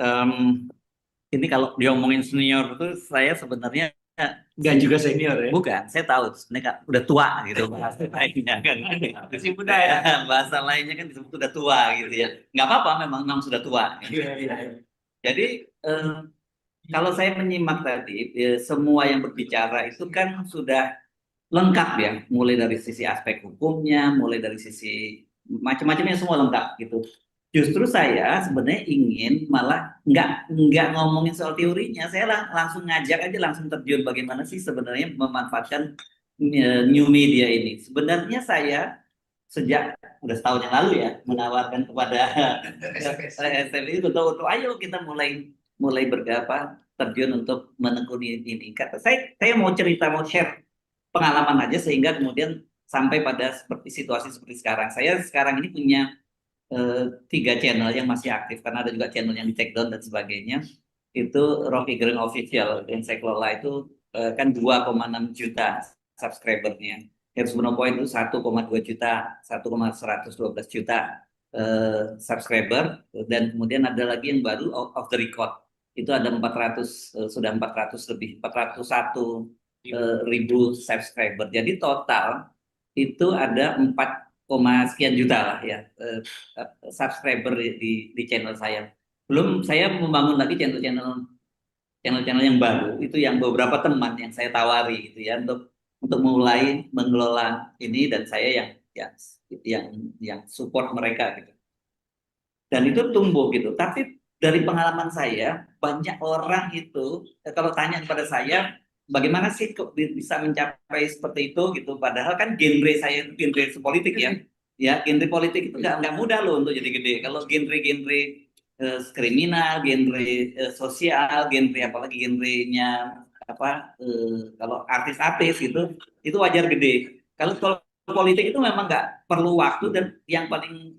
em, ini kalau diomongin senior itu saya sebenarnya Nggak juga senior ya. bukan, saya tahu sebenarnya udah tua gitu bahasa lainnya kan. Masih muda ya. Bahasa lainnya kan disebut udah tua gitu ya. Nggak apa-apa, memang memang sudah tua. Iya, iya. Jadi kalau saya menyimak tadi, semua yang berbicara itu kan sudah lengkap ya, mulai dari sisi aspek hukumnya, mulai dari sisi macam-macamnya semua lengkap gitu. Justru saya sebenarnya ingin malah nggak ngomongin soal teorinya, saya langsung ngajak aja langsung terjun bagaimana sih sebenarnya memanfaatkan new media ini. Sebenarnya saya sejak udah setahun yang lalu ya menawarkan kepada STM itu untuk ayo kita mulai mulai bergapa terjun untuk menekuni ini. Kata saya mau cerita mau share pengalaman aja sehingga kemudian sampai pada seperti situasi seperti sekarang. Saya sekarang ini punya 3 channel yang masih aktif karena ada juga channel yang di take down dan sebagainya. Itu Rocky Gerung Official yang saya kelola itu kan 2,6 juta subscribernya. Herbs Monopoint itu 1,2 juta, 1,112 juta subscriber, dan kemudian ada lagi yang baru off the record itu ada 400 sudah 400 lebih 401 ribu subscriber. Jadi total itu ada 4 koma sekian juta lah ya subscriber di channel saya. Belum saya membangun lagi channel-channel yang baru itu yang beberapa teman yang saya tawari gitu ya untuk mulai mengelola ini dan saya yang yang yang support mereka gitu. Dan itu tumbuh gitu. Tapi dari pengalaman saya banyak orang itu kalau tanya kepada saya bagaimana sih kok bisa mencapai seperti itu gitu. Padahal kan genre saya itu genre politik ya. Ya, genre politik itu nggak mudah loh untuk jadi gede. Kalau genre-genre kriminal, genre sosial, genre apalagi genrenya apa kalau artis-artis gitu itu wajar gede. Kalau politik itu memang nggak perlu waktu dan yang paling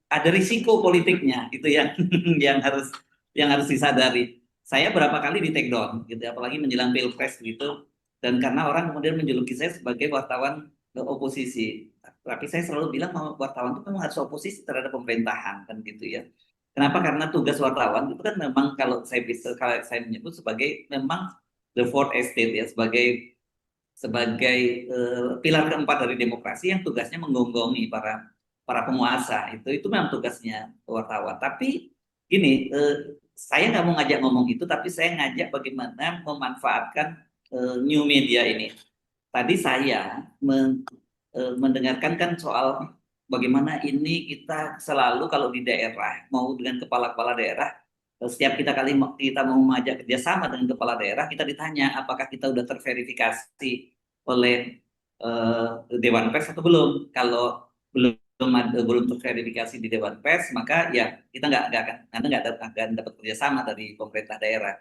ada risiko politiknya itu yang yang harus yang harus disadari. Saya berapa kali di take down gitu apalagi menjelang pilpres gitu dan karena orang kemudian menjuluki saya sebagai wartawan oposisi. Tapi saya selalu bilang bahwa wartawan itu memang harus oposisi terhadap pemerintahan kan gitu ya. Kenapa? Karena tugas wartawan itu kan memang kalau saya menyebut sebagai memang the fourth estate ya sebagai sebagai pilar keempat dari demokrasi yang tugasnya menggonggongi para para penguasa itu memang tugasnya wartawan. Tapi gini, saya nggak mau ngajak ngomong itu, tapi saya ngajak bagaimana memanfaatkan new media ini. Tadi saya mendengarkan kan soal bagaimana ini kita selalu kalau di daerah mau dengan kepala-kepala daerah setiap kita mau mengajak kerjasama dengan kepala daerah kita ditanya apakah kita sudah terverifikasi oleh Dewan Pers atau belum. Kalau belum terverifikasi di Dewan Pers maka ya kita nggak akan dapat kerjasama dari pemerintah daerah.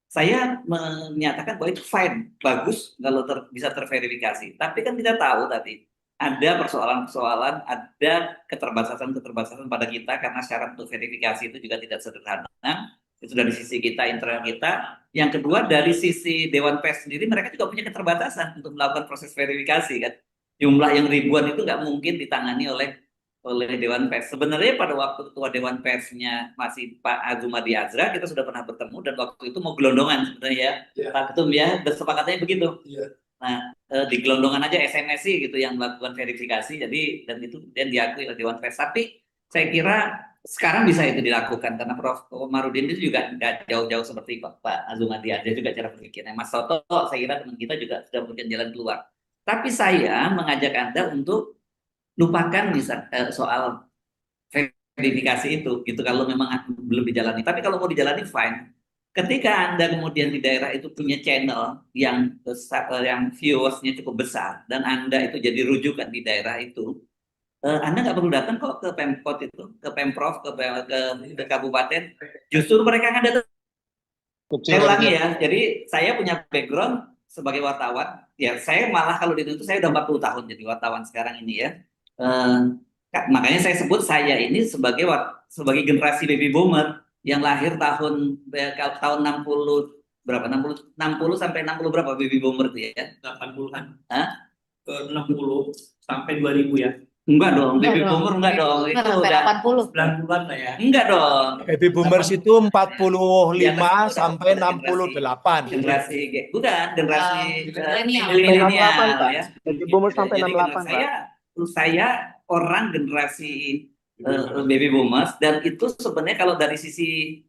Saya menyatakan bahwa itu fine, bagus kalau bisa terverifikasi. Tapi kan kita tahu tadi ada persoalan-persoalan, ada keterbatasan-keterbatasan pada kita karena syarat untuk verifikasi itu juga tidak sederhana. Itu dari sisi kita, internal kita. Yang kedua dari sisi Dewan Pers sendiri, mereka juga punya keterbatasan untuk melakukan proses verifikasi kan. Jumlah yang ribuan itu nggak mungkin ditangani oleh Dewan Pers. Sebenarnya pada waktu ketua Dewan Persnya masih Pak Azumadi Azra, kita sudah pernah bertemu dan waktu itu mau gelondongan sebenarnya ya, Iya, Pak Ketum ya, kesepakatannya begitu. iya. Nah, di gelondongan aja SNS sih gitu yang melakukan verifikasi, jadi dan itu kemudian diakui oleh Dewan Pers. Tapi saya kira sekarang bisa itu dilakukan karena Prof. Komarudin itu juga nggak jauh-jauh seperti Pak Azumadi Azra juga cara berpikirnya. Mas Soto, saya kira teman kita juga sudah memberikan jalan keluar. Tapi saya mengajak Anda untuk lupakan soal verifikasi itu gitu kalau memang belum dijalani. Tapi kalau mau dijalani fine. Ketika Anda kemudian di daerah itu punya channel yang besar, yang viewersnya cukup besar dan Anda itu jadi rujukan di daerah itu, Anda nggak perlu datang kok ke Pemkot itu, ke Pemprov, ke kabupaten. Justru mereka akan datang. Kecil Saya kan ulangi ya. ya. Jadi saya punya background sebagai wartawan. Ya, saya malah kalau di itu saya udah 40 tahun jadi wartawan sekarang ini ya. Eh, Makanya saya sebut saya ini sebagai generasi baby boomer yang lahir tahun 60 berapa 60 sampai 60 berapa baby boomer tuh ya. 80-an. Hah? Ke 60 sampai 2000 ya. Enggak dong, Enggak baby dong. boomer enggak dong. Enggak Itu sampai udah 80. 90-an lah ya. enggak dong. Baby boomers itu Di atas 45 itu sampai udah generasi 68. bukan generasi Milenial. milenial 68, Pak. ya. Baby boomer sampai Jadi 68, Pak. saya orang generasi baby boomers, dan itu sebenarnya kalau dari sisi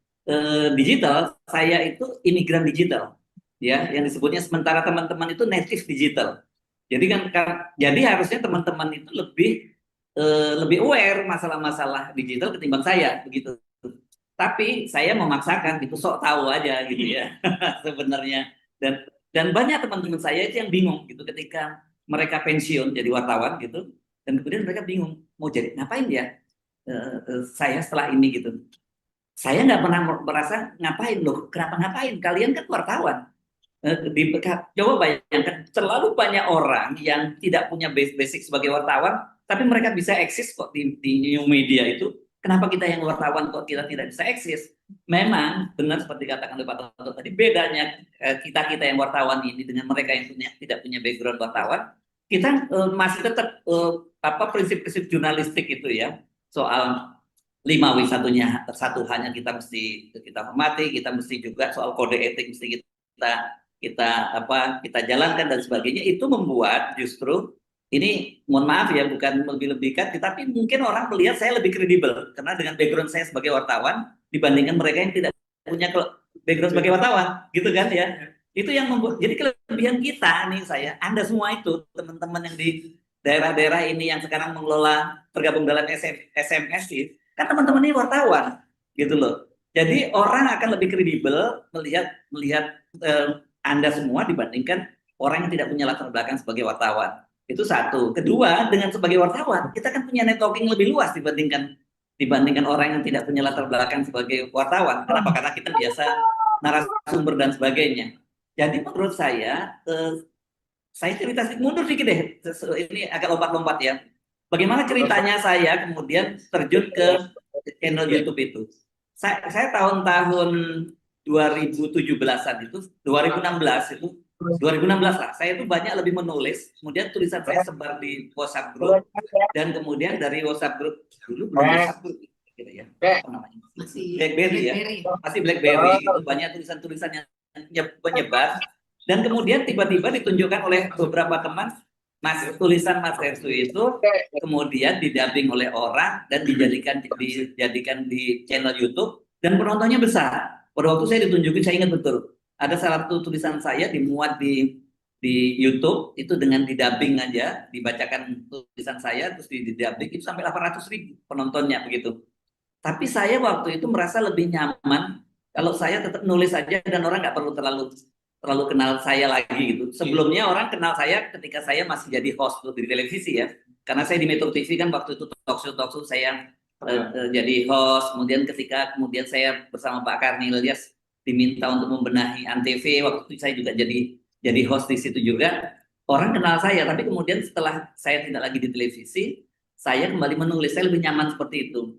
digital, saya itu imigran digital, ya, yang disebutnya, sementara teman-teman itu native digital. Jadi jadi harusnya teman-teman itu lebih aware masalah-masalah digital ketimbang saya, begitu. Tapi saya memaksakan gitu, sok tahu aja gitu ya sebenarnya. Dan banyak teman-teman saya itu yang bingung gitu ketika mereka pensiun jadi wartawan gitu, dan kemudian mereka bingung mau jadi ngapain ya saya setelah ini gitu. Saya nggak pernah merasa ngapain loh, kenapa ngapain? Kalian kan wartawan. Coba bayangkan, terlalu banyak orang yang tidak punya basic sebagai wartawan, tapi mereka bisa eksis kok di new media itu. Kenapa kita yang wartawan kok kita tidak bisa eksis? Memang benar seperti katakan oleh Pak Toto tadi, bedanya kita yang wartawan ini dengan mereka yang tidak punya background wartawan, kita masih tetap prinsip-prinsip jurnalistik itu ya, soal 5W satu hanya kita hormati, kita mesti juga soal kode etik mesti kita jalankan dan sebagainya. Itu membuat justru ini, mohon maaf ya, bukan lebih-lebihkan, tetapi mungkin orang melihat saya lebih kredibel karena dengan background saya sebagai wartawan dibandingkan mereka yang tidak punya background sebagai wartawan, gitu kan ya. Itu yang membuat, jadi kelebihan kita nih, Anda semua itu teman-teman yang di daerah-daerah ini yang sekarang mengelola tergabung dalam SMS itu, kan teman-teman ini wartawan, gitu loh. Jadi orang akan lebih kredibel melihat Anda semua dibandingkan orang yang tidak punya latar belakang sebagai wartawan. Itu satu. Kedua, dengan sebagai wartawan, kita kan punya networking lebih luas dibandingkan orang yang tidak punya latar belakang sebagai wartawan. Kenapa? Karena kita biasa narasumber dan sebagainya. Jadi menurut saya cerita mundur dikit deh. Ini agak lompat-lompat ya. Bagaimana ceritanya saya kemudian terjun ke channel YouTube itu? Saya tahun-tahun 2017-an itu, 2016 itu, 2016 lah. Saya itu banyak lebih menulis, kemudian tulisan saya sebar di WhatsApp group, dan kemudian dari WhatsApp group dulu belum WhatsApp group gitu ya. Apa namanya? Masih BlackBerry ya. Masih BlackBerry itu banyak tulisan-tulisan yang menyebar, dan kemudian tiba-tiba ditunjukkan oleh beberapa teman, tulisan Mas Hersu itu kemudian didubbing oleh orang dan dijadikan di channel YouTube, dan penontonnya besar. Pada waktu saya ditunjukin, saya ingat betul, ada salah satu tulisan saya dimuat di YouTube itu dengan didubbing aja, dibacakan tulisan saya terus didubbing, itu sampai 800.000 penontonnya begitu. Tapi saya waktu itu merasa lebih nyaman kalau saya tetap nulis aja dan orang nggak perlu terlalu kenal saya lagi gitu. Sebelumnya orang kenal saya ketika saya masih jadi host di televisi ya, karena saya di Metro TV kan waktu itu talk show saya jadi host. Kemudian ketika saya bersama Pak Karni Ilyas diminta untuk membenahi Antv, waktu itu saya juga jadi host di situ juga. Orang kenal saya, tapi kemudian setelah saya tidak lagi di televisi, saya kembali menulis. Saya lebih nyaman seperti itu.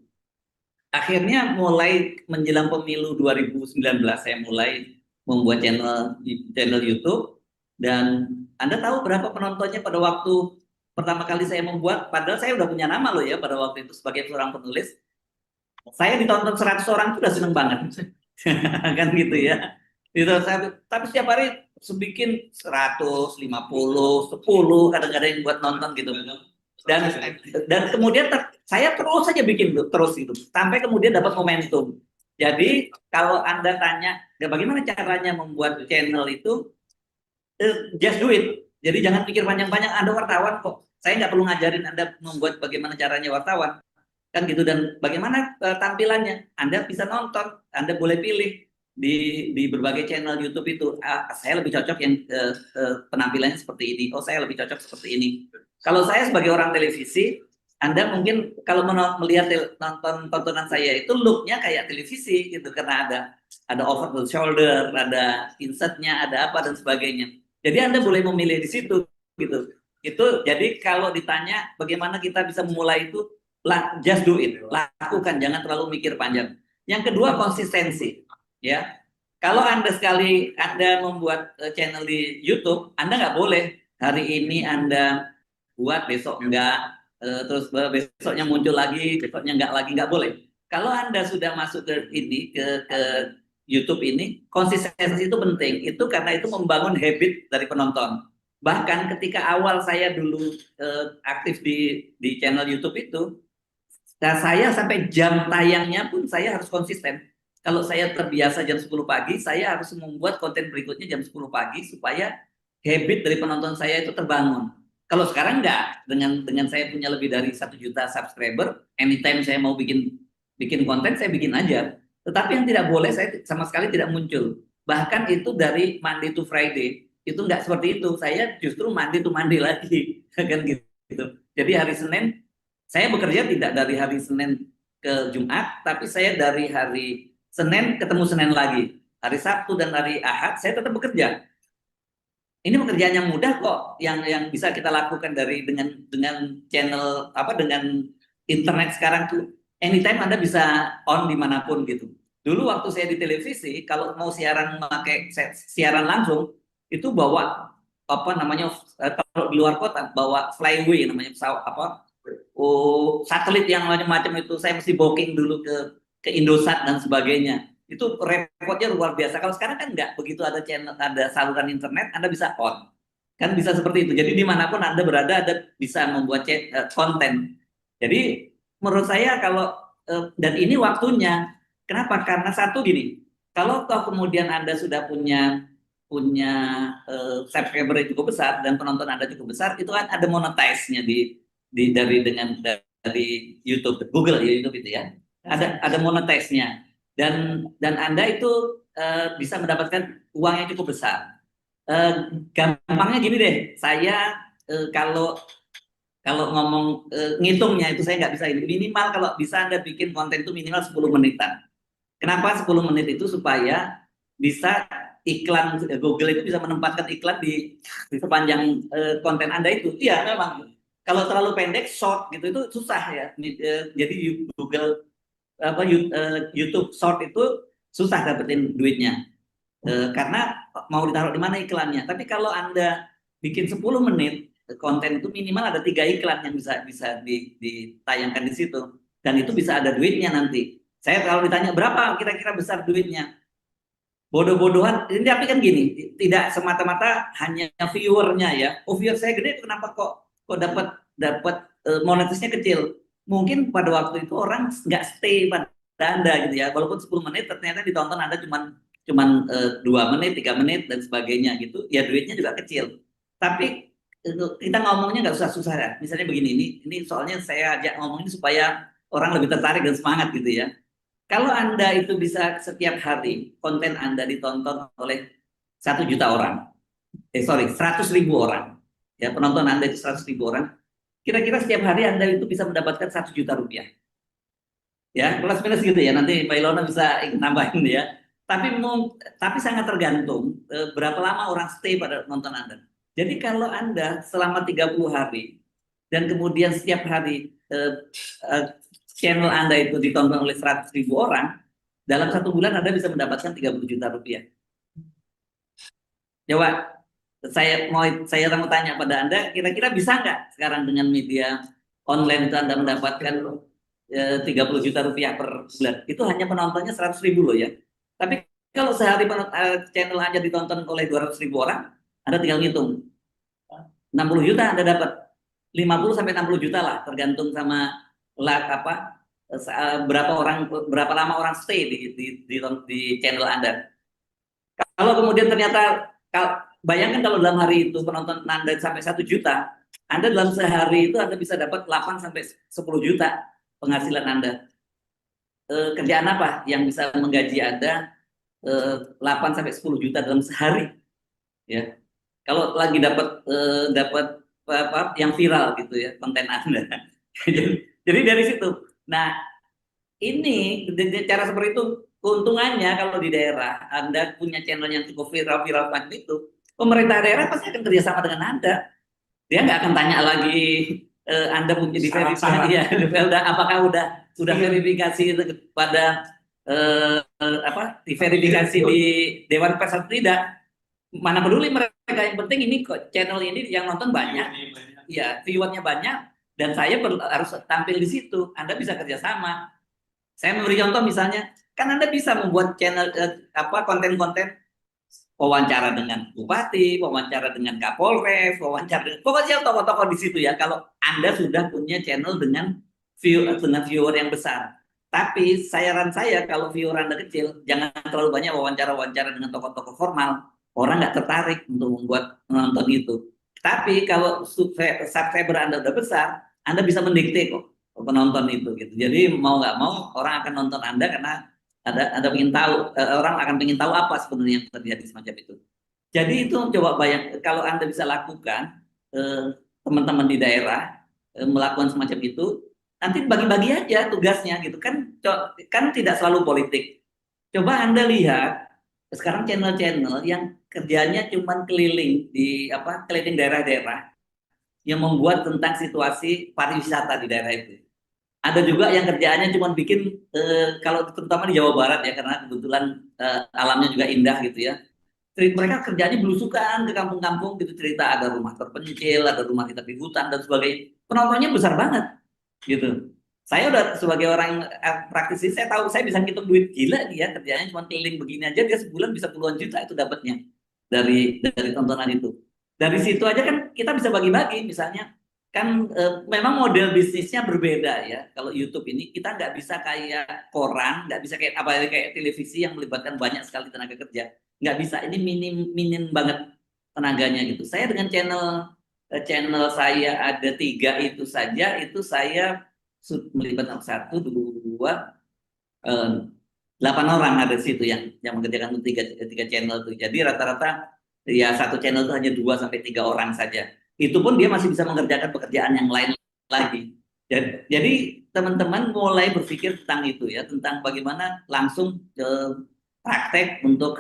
Akhirnya mulai menjelang pemilu 2019 saya mulai membuat channel YouTube, dan Anda tahu berapa penontonnya pada waktu pertama kali saya membuat, padahal saya udah punya nama loh ya pada waktu itu sebagai seorang penulis. Saya ditonton 100 orang itu udah seneng banget. Kan gitu ya. Tapi setiap hari bikin 100, 50, 10 kadang-kadang yang buat nonton gitu. Dan kemudian saya terus saja bikin terus itu sampai kemudian dapat momentum. Jadi kalau Anda tanya bagaimana caranya membuat channel itu, just do it. Jadi jangan pikir panjang-panjang, Anda wartawan kok. Saya nggak perlu ngajarin Anda membuat bagaimana caranya wartawan. Kan gitu. Dan bagaimana tampilannya, Anda bisa nonton, Anda boleh pilih di berbagai channel YouTube itu. Saya lebih cocok yang penampilannya seperti ini. Oh, saya lebih cocok seperti ini. Kalau saya sebagai orang televisi, Anda mungkin kalau melihat tontonan saya itu looknya kayak televisi gitu, karena ada over the shoulder, ada insertnya, ada apa dan sebagainya. Jadi Anda boleh memilih di situ gitu. Itu jadi kalau ditanya bagaimana kita bisa memulai itu, just do it, lakukan, jangan terlalu mikir panjang. Yang kedua, konsistensi, ya. Kalau Anda membuat channel di YouTube, Anda nggak boleh hari ini Anda buat besok enggak, terus besoknya muncul lagi, besoknya nggak lagi, nggak boleh. Kalau Anda sudah masuk ke ini ke YouTube ini, konsistensi itu penting. Itu karena itu membangun habit dari penonton. Bahkan ketika awal saya dulu aktif di channel YouTube itu, nah saya sampai jam tayangnya pun saya harus konsisten. Kalau saya terbiasa jam 10 pagi, saya harus membuat konten berikutnya jam 10 pagi supaya habit dari penonton saya itu terbangun. Kalau sekarang enggak, dengan saya punya lebih dari 1 juta subscriber, anytime saya mau bikin bikin konten saya bikin aja. Tetapi yang tidak boleh saya sama sekali tidak muncul. Bahkan itu dari Monday to Friday itu enggak seperti itu. Saya justru Monday to Monday lagi kan gitu. Jadi hari Senin saya bekerja tidak dari hari Senin ke Jumat, tapi saya dari hari Senin ketemu Senin lagi. Hari Sabtu dan hari Ahad saya tetap bekerja. Ini pekerjaan yang mudah kok, yang bisa kita lakukan dari dengan channel apa dengan internet sekarang tuh anytime Anda bisa on dimanapun gitu. Dulu waktu saya di televisi, kalau mau siaran memakai siaran langsung itu bawa apa namanya kalau di luar kota bawa flyway namanya pesawat apa satelit yang macam-macam itu saya mesti booking dulu ke Indosat dan sebagainya. Itu repotnya luar biasa. Kalau sekarang kan enggak, begitu ada channel, ada saluran internet, Anda bisa on. Kan bisa seperti itu. Jadi dimanapun Anda berada, Anda bisa membuat konten. Jadi menurut saya kalau dan ini waktunya. Kenapa? Karena satu gini, kalau toh kemudian Anda sudah punya subscriber yang cukup besar dan penonton Anda cukup besar, itu kan ada monetize-nya dari YouTube, Google ya YouTube itu ya. Ada monetize-nya dan Anda itu bisa mendapatkan uang yang cukup besar. Gampangnya gini deh, saya kalau kalau ngomong ngitungnya itu saya nggak bisa ini. Minimal kalau bisa Anda bikin konten itu minimal 10 menitan. Kenapa 10 menit itu? Supaya bisa iklan Google itu bisa menempatkan iklan di sepanjang konten Anda itu. Iya, memang. Kalau terlalu pendek, short gitu itu susah ya. Jadi Google apa YouTube Short itu susah dapetin duitnya. Karena mau ditaruh di mana iklannya. Tapi kalau Anda bikin 10 menit konten itu minimal ada 3 iklan yang bisa ditayangkan di situ dan itu bisa ada duitnya nanti. Saya kalau ditanya berapa kira-kira besar duitnya, bodoh-bodohan. Ini tapi kan gini, tidak semata-mata hanya viewernya ya. Oh viewer saya gede, kenapa kok dapat monetisnya kecil? Mungkin pada waktu itu orang nggak stay pada Anda gitu ya. Walaupun 10 menit ternyata ditonton Anda cuman 2 menit, 3 menit dan sebagainya gitu. Ya duitnya juga kecil. Tapi kita ngomongnya nggak susah-susah ya. Misalnya begini, ini soalnya saya ajak ngomong ini supaya orang lebih tertarik dan semangat gitu ya. Kalau Anda itu bisa setiap hari konten Anda ditonton oleh 1 juta orang, 100.000 orang, ya penonton Anda itu 100.000 orang, kira-kira setiap hari Anda itu bisa mendapatkan 1 juta rupiah, ya plus minus gitu ya. Nanti Pak Ilona bisa nambahin ya. Tapi sangat tergantung berapa lama orang stay pada nonton Anda. Jadi kalau Anda selama 30 hari dan kemudian setiap hari channel Anda itu ditonton oleh 100.000 orang, dalam 1 bulan Anda bisa mendapatkan 30 juta rupiah. Coba saya mau tanya pada Anda, kira-kira bisa nggak sekarang dengan media online itu Anda mendapatkan 30 juta rupiah per bulan? Itu hanya penontonnya 100.000 loh ya. Tapi kalau sehari channel Anda ditonton oleh 200.000 orang, Anda tinggal ngitung. 60 juta Anda dapat. 50 sampai 60 juta lah, tergantung sama berapa lama orang stay di channel Anda. Kalau kemudian ternyata bayangkan kalau dalam hari itu penonton Anda sampai 1 juta, Anda dalam sehari itu Anda bisa dapat 8 sampai 10 juta penghasilan Anda. Kerjaan apa yang bisa menggaji Anda 8 sampai 10 juta dalam sehari? Ya. Kalau lagi dapat yang viral gitu ya konten Anda. Jadi dari situ. Nah, ini cara seperti itu keuntungannya kalau di daerah Anda punya channel yang cukup viral macam itu, pemerintah daerah pasti akan kerjasama dengan Anda. Dia nggak akan tanya lagi Anda punya diverifikasi ya, apakah sudah verifikasi pada diverifikasi di Dewan Pers atau tidak. Mana peduli mereka, yang penting ini kok channel ini yang nonton banyak, ya viewernya banyak dan saya harus tampil di situ. Anda bisa kerjasama. Saya memberi contoh misalnya, kan Anda bisa membuat channel konten-konten wawancara dengan bupati, wawancara dengan Kapolres, wawancara dengan pokoknya tokoh-tokoh di situ ya. Kalau Anda sudah punya channel dengan viewer yang besar. Tapi saran saya kalau viewer Anda kecil, jangan terlalu banyak wawancara-wawancara dengan tokoh-tokoh formal. Orang nggak tertarik untuk membuat menonton itu. Tapi kalau subscriber Anda udah besar, Anda bisa mendikte kok penonton itu gitu. Jadi mau nggak mau orang akan nonton Anda karena ada ingin tahu, orang akan ingin tahu apa sebenarnya yang terjadi semacam itu. Jadi itu coba bayang kalau Anda bisa lakukan, teman-teman di daerah melakukan semacam itu, nanti bagi-bagi aja tugasnya gitu kan. Kan tidak selalu politik. Coba Anda lihat sekarang channel-channel yang kerjanya cuma keliling daerah-daerah yang membuat tentang situasi pariwisata di daerah itu. Ada juga yang kerjaannya cuma bikin kalau terutama di Jawa Barat ya, karena kebetulan alamnya juga indah gitu ya. Mereka kerjanya belusukan ke kampung-kampung gitu, cerita ada rumah terpencil, ada rumah di tepi hutan dan sebagainya. Penontonnya besar banget gitu. Saya udah sebagai orang praktisi, saya tahu saya bisa ngitung duit gila dia kerjanya cuma keliling begini aja, dia sebulan bisa puluhan juta itu dapatnya dari tontonan itu. Dari situ aja kan kita bisa bagi-bagi, misalnya kan memang model bisnisnya berbeda ya. Kalau YouTube ini kita nggak bisa kayak koran, nggak bisa kayak kayak televisi yang melibatkan banyak sekali tenaga kerja, nggak bisa. Ini minim banget tenaganya gitu. Saya dengan channel saya ada 3 itu saja, itu saya melibatkan 1, 2, 8 orang ada di situ yang mengerjakan tiga channel itu. Jadi rata-rata ya satu channel itu hanya 2 sampai 3 orang saja. Itu pun dia masih bisa mengerjakan pekerjaan yang lain lagi. Jadi teman-teman mulai berpikir tentang itu ya, tentang bagaimana langsung praktek untuk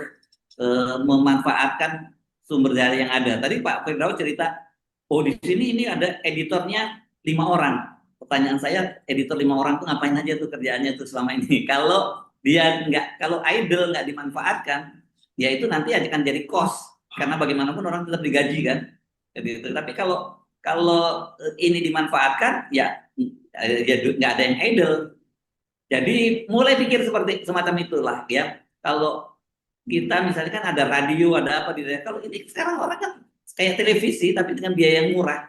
memanfaatkan sumber daya yang ada. Tadi Pak Firdaus cerita, oh di sini ini ada editornya 5 orang. Pertanyaan saya, editor 5 orang tuh ngapain aja tuh kerjaannya tuh selama ini? Kalau idle nggak dimanfaatkan, ya itu nanti akan jadi cost, karena bagaimanapun orang tetap digaji kan. Jadi itu. Tapi kalau ini dimanfaatkan, ya nggak ada yang idle. Jadi mulai pikir seperti semacam itulah ya. Kalau kita misalnya kan ada radio, ada apa di daerah. Kalau ini sekarang orang kan kayak televisi tapi dengan biaya yang murah.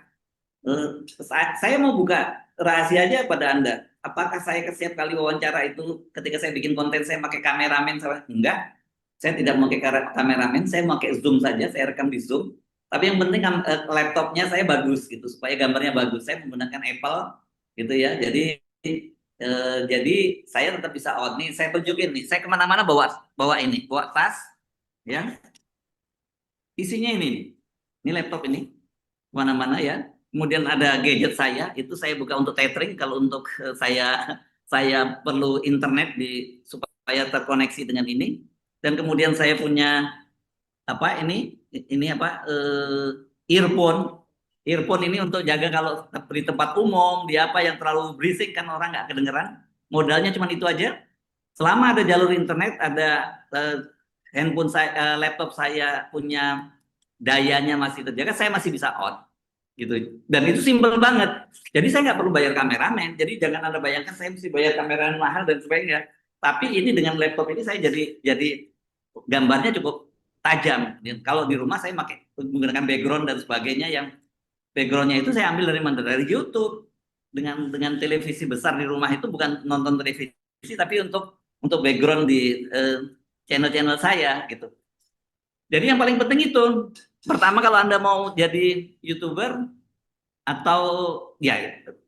Saya mau buka rahasia aja pada Anda. Apakah saya setiap kali wawancara itu ketika saya bikin konten saya pakai kameramen? Enggak. Saya tidak pakai kameramen, saya pakai Zoom saja, saya rekam di Zoom. Tapi yang penting laptopnya saya bagus gitu, supaya gambarnya bagus. Saya menggunakan Apple gitu ya. Jadi saya tetap bisa on nih. Saya tunjukin nih. Saya kemana-mana bawa tas, ya. Isinya ini nih. Ini laptop ini, kemana-mana ya. Kemudian ada gadget saya, itu saya buka untuk tethering. Kalau untuk saya perlu internet supaya terkoneksi dengan ini. Dan kemudian saya punya earphone. Earphone ini untuk jaga kalau di tempat umum, di apa yang terlalu berisik kan orang nggak kedengeran. Modalnya cuma itu aja. Selama ada jalur internet, ada laptop saya punya dayanya masih terjaga, saya masih bisa on gitu. Dan itu simpel banget. Jadi saya nggak perlu bayar kameramen. Jadi jangan Anda bayangkan saya mesti bayar kameramen mahal dan sebagainya. Tapi ini dengan laptop ini saya jadi gambarnya cukup tajam. Kalau di rumah saya menggunakan background dan sebagainya, yang backgroundnya itu saya ambil dari YouTube. Dengan televisi besar di rumah itu bukan nonton televisi, tapi untuk background di channel-channel saya gitu. Jadi yang paling penting itu, pertama kalau Anda mau jadi YouTuber atau ya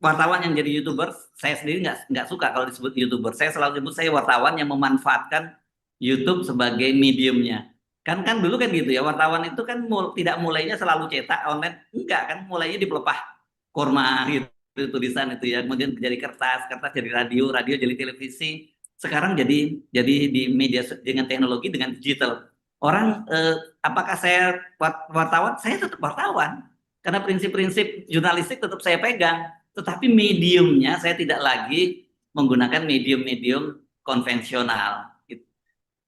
wartawan yang jadi YouTuber, saya sendiri nggak suka kalau disebut YouTuber. Saya selalu sebut saya wartawan yang memanfaatkan YouTube sebagai mediumnya. Kan dulu kan gitu ya, wartawan itu kan tidak mulainya selalu cetak online, enggak kan, mulainya di pelepah kurma gitu, tulisan itu ya, kemudian jadi kertas jadi radio jadi televisi, sekarang jadi di media dengan teknologi, dengan digital. Orang apakah saya wartawan? Saya tetap wartawan karena prinsip-prinsip jurnalistik tetap saya pegang, tetapi mediumnya saya tidak lagi menggunakan medium-medium konvensional.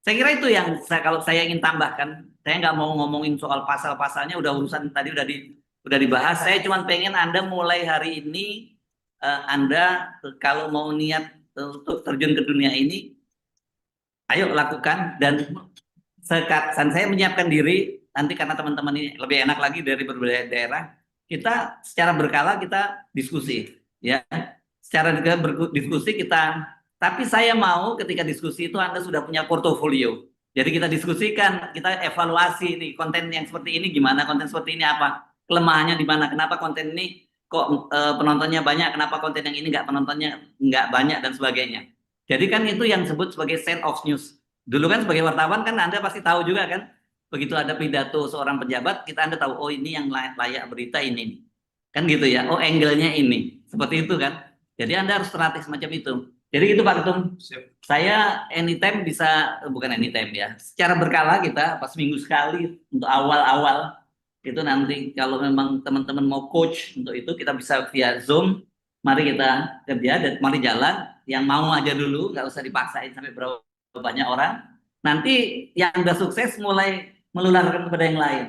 Saya kira itu yang kalau saya ingin tambahkan. Saya nggak mau ngomongin soal pasal-pasalnya, udah urusan tadi udah dibahas. Saya cuma pengen Anda mulai hari ini Anda kalau mau niat untuk terjun ke dunia ini, ayo lakukan. Dan saya menyiapkan diri nanti karena teman-teman ini lebih enak lagi dari berbagai daerah. Kita secara berkala kita diskusi, ya. Secara berdiskusi kita. Tapi saya mau ketika diskusi itu Anda sudah punya portofolio. Jadi kita diskusikan, kita evaluasi nih konten yang seperti ini gimana, konten seperti ini apa, kelemahannya di mana, kenapa konten ini kok penontonnya banyak, kenapa konten yang ini nggak penontonnya nggak banyak dan sebagainya. Jadi kan itu yang disebut sebagai set of news. Dulu kan sebagai wartawan kan Anda pasti tahu juga kan, begitu ada pidato seorang pejabat, Anda tahu, oh ini yang layak berita ini. Kan gitu ya, oh angle-nya ini. Seperti itu kan. Jadi Anda harus terlatih semacam itu. Jadi gitu Pak Ketum. Saya anytime bisa, bukan anytime ya, secara berkala kita pas minggu sekali untuk awal-awal itu nanti kalau memang teman-teman mau coach untuk itu kita bisa via Zoom. Mari kita kerja dan mari jalan. Yang mau aja dulu, nggak usah dipaksain sampai berapa banyak orang. Nanti yang udah sukses mulai menularkan kepada yang lain.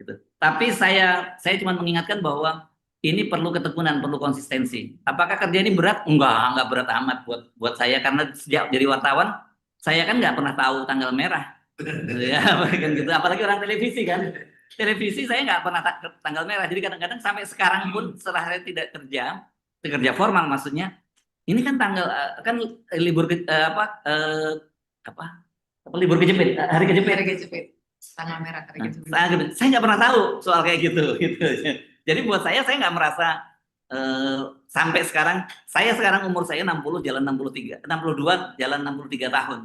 Gitu. Tapi saya cuma mengingatkan bahwa ini perlu ketekunan, perlu konsistensi. Apakah kerja ini berat? Enggak berat amat buat saya karena sejak jadi wartawan saya kan nggak pernah tahu tanggal merah. Ya, kan gitu. Apalagi orang televisi kan. Televisi saya nggak pernah tanggal merah. Jadi kadang-kadang sampai sekarang pun setelah saya tidak kerja formal maksudnya. Ini kan tanggal kan libur libur kejepit, hari kejepit. Hari kejepit. Tanggal merah hari kejepit. Saya nggak pernah tahu soal kayak gitu. Jadi buat saya nggak merasa sampai sekarang. Saya sekarang umur saya 60 jalan 63, 62 jalan 63 tahun.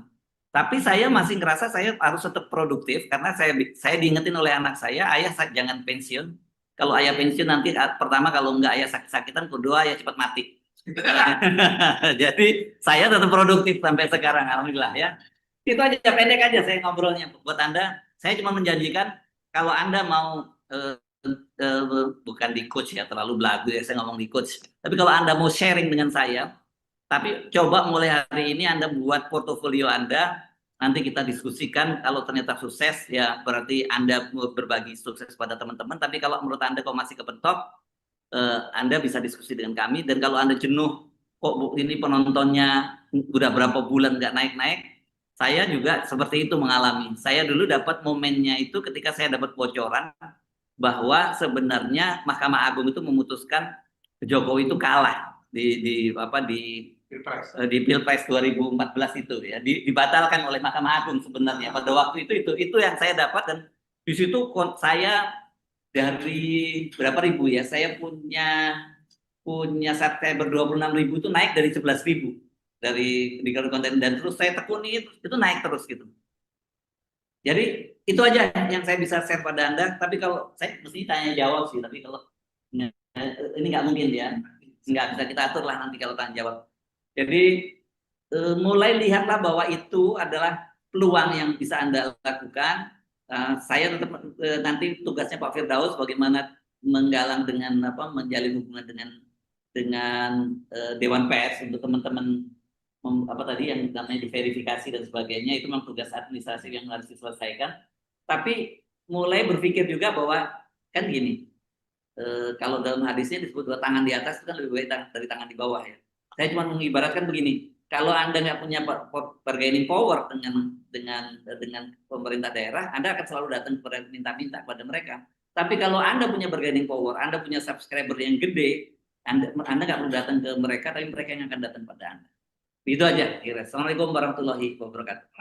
Tapi saya masih ngerasa saya harus tetap produktif karena saya diingetin oleh anak saya, ayah jangan pensiun. Kalau ayah pensiun nanti pertama kalau nggak ayah sakit-sakitan, kedua ayah cepat mati. Jadi saya tetap produktif sampai sekarang, alhamdulillah ya. Itu aja pendek aja saya ngobrolnya buat Anda. Saya cuma menjanjikan kalau Anda mau bukan di coach ya, terlalu belagu ya saya ngomong di coach. Tapi kalau Anda mau sharing dengan saya, tapi coba mulai hari ini Anda buat portofolio Anda, nanti kita diskusikan. Kalau ternyata sukses ya berarti Anda berbagi sukses pada teman-teman. Tapi kalau menurut Anda kok masih kepentok, Anda bisa diskusi dengan kami. Dan kalau Anda jenuh, kok ini penontonnya udah berapa bulan nggak naik-naik, saya juga seperti itu mengalami. Saya dulu dapat momennya itu ketika saya dapat bocoran bahwa sebenarnya Mahkamah Agung itu memutuskan Jokowi itu kalah di Pilpres 2014 itu ya, dibatalkan oleh Mahkamah Agung sebenarnya pada waktu itu yang saya dapat. Dan di situ saya dari berapa ribu ya, saya punya subscriber 26.000 itu naik dari 11.000 dari konten, dan terus saya tekuni itu naik terus gitu. Jadi itu aja yang saya bisa share pada Anda. Tapi kalau saya mesti tanya jawab sih, tapi kalau ini nggak mungkin ya, nggak bisa kita atur lah nanti kalau tanya jawab. Jadi mulai lihatlah bahwa itu adalah peluang yang bisa Anda lakukan. Saya tetap nanti tugasnya Pak Firdaus bagaimana menggalang dengan menjalin hubungan dengan Dewan Pers untuk teman-teman yang namanya diverifikasi dan sebagainya. Itu memang tugas administrasi yang harus diselesaikan. Tapi mulai berpikir juga bahwa kan gini, kalau dalam hadisnya disebut bahwa tangan di atas itu kan lebih baik dari tangan di bawah ya. Saya cuma mengibaratkan begini, kalau Anda nggak punya bargaining power dengan pemerintah daerah, Anda akan selalu datang kepada minta-minta kepada mereka. Tapi kalau Anda punya bargaining power, Anda punya subscriber yang gede, Anda nggak perlu datang ke mereka, tapi mereka yang akan datang pada Anda. Itu aja kira. Assalamualaikum warahmatullahi wabarakatuh.